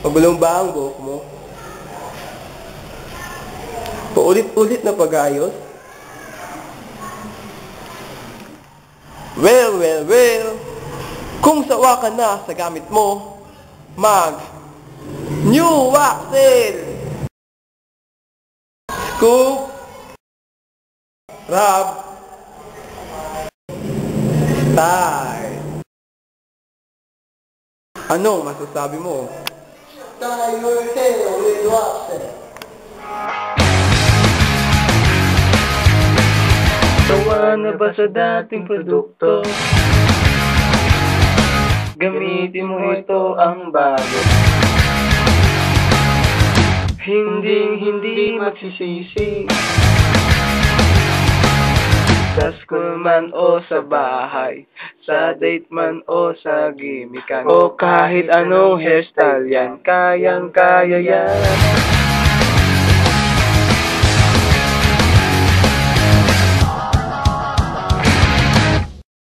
Mabulong ba ang buhok mo? Paulit-ulit na pag-ayos? Well, well, well. Kung sawa ka na sa gamit mo, New Waxel! Scoop! Rub! Tie! Anong masasabi mo? Tie your hair with Waxel! Sawa na ba sa dating produkto? Gamitin mo ito ang bago. Hindi magsisisi. Sa school man o sa bahay, sa date man o sa gimikan, o kahit anong hairstyle yan, kayang-kaya yan.